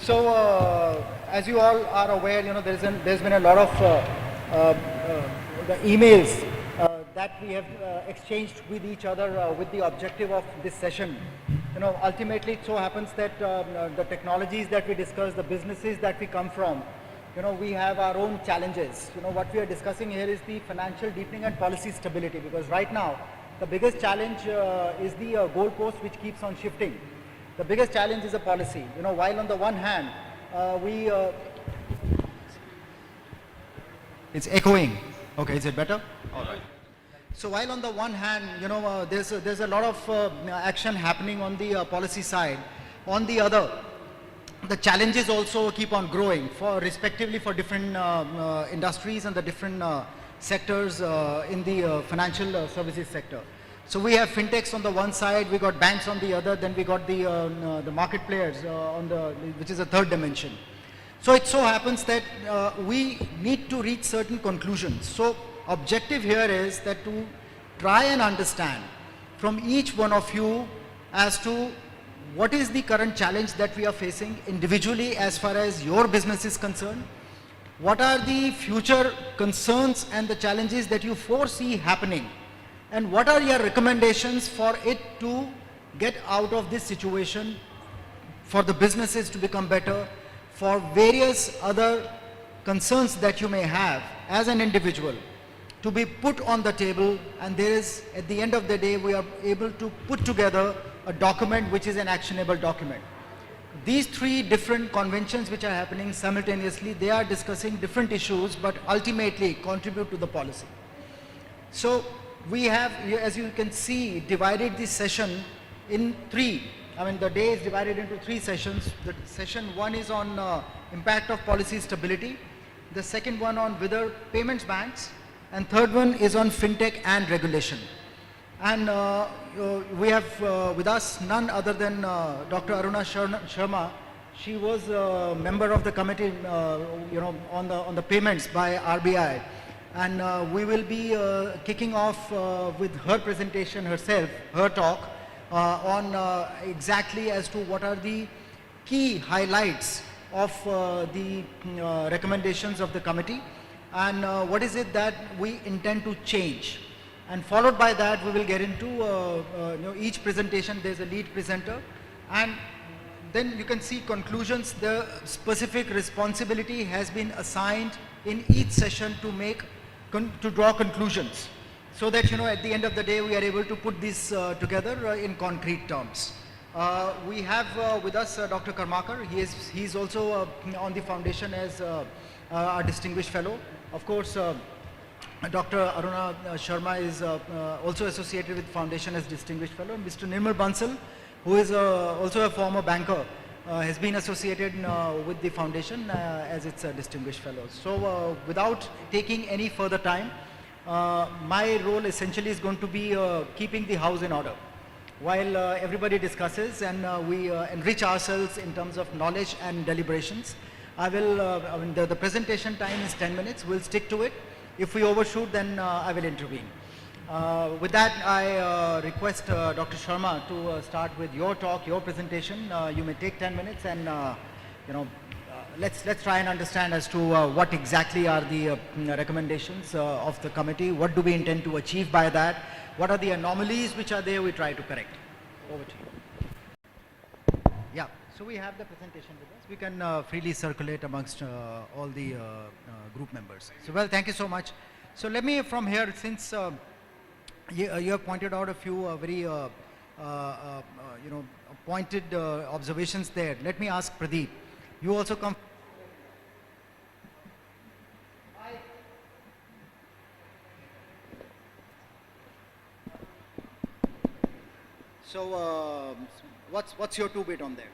So, as you all are aware, there's been a lot of the emails that we have exchanged with each other with the objective of this session. Ultimately it so happens that the technologies that we discuss, the businesses that we come from, we have our own challenges. What we are discussing here is the financial deepening and policy stability, because right now the biggest challenge is the goalpost which keeps on shifting. The biggest challenge is a policy. While on the one hand, it's echoing. Okay, is it better? All right. So while on the one hand, there's a lot of action happening on the policy side. On the other, the challenges also keep on growing respectively for different industries and the different sectors in the financial services sector. So we have fintechs on the one side, we got banks on the other, then we got the market players which is a third dimension. So it so happens that we need to reach certain conclusions. So objective here is that to try and understand from each one of you as to what is the current challenge that we are facing individually as far as your business is concerned. What are the future concerns and the challenges that you foresee happening? And what are your recommendations for it to get out of this situation, for the businesses to become better, for various other concerns that you may have as an individual to be put on the table, and there is, at the end of the day, we are able to put together a document which is an actionable document. These three different conventions which are happening simultaneously, they are discussing different issues but ultimately contribute to the policy. So we have, as you can see, divided this session in three. The day is divided into three sessions. The session one is on impact of policy stability. The second one on whether payments banks. And third one is on fintech and regulation. And we have with us none other than Dr. Aruna Sharma. She was a member of the committee, on the payments by RBI. And we will be kicking off with her presentation herself, her talk, on exactly as to what are the key highlights of the recommendations of the committee, and what is it that we intend to change. And followed by that, we will get into each presentation. There's a lead presenter, and then you can see conclusions. The specific responsibility has been assigned in each session to draw conclusions, so that at the end of the day we are able to put this together in concrete terms. We have with us Dr. Karmakar. He is also on the foundation as a distinguished fellow. Of course, Dr. Aruna Sharma is also associated with foundation as distinguished fellow. Mr. Nirmal Bansal, who is also a former banker, has been associated with the foundation as its distinguished fellow. So without taking any further time, my role essentially is going to be keeping the house in order while everybody discusses and we enrich ourselves in terms of knowledge and deliberations. I will, the presentation time is 10 minutes. We'll stick to it. If we overshoot, then I will intervene. With that, I request Dr. Sharma to start with your talk, your presentation. You may take 10 minutes, and let's try and understand as to what exactly are the recommendations of the committee. What do we intend to achieve by that? What are the anomalies which are there we try to correct? Over to you. Yeah, so we have the presentation with us. We can freely circulate amongst all the group members. So, well, thank you so much. So let me from here, since you have pointed out a few very pointed observations there. Let me ask Pradeep. You also come. So what's your two bit on there?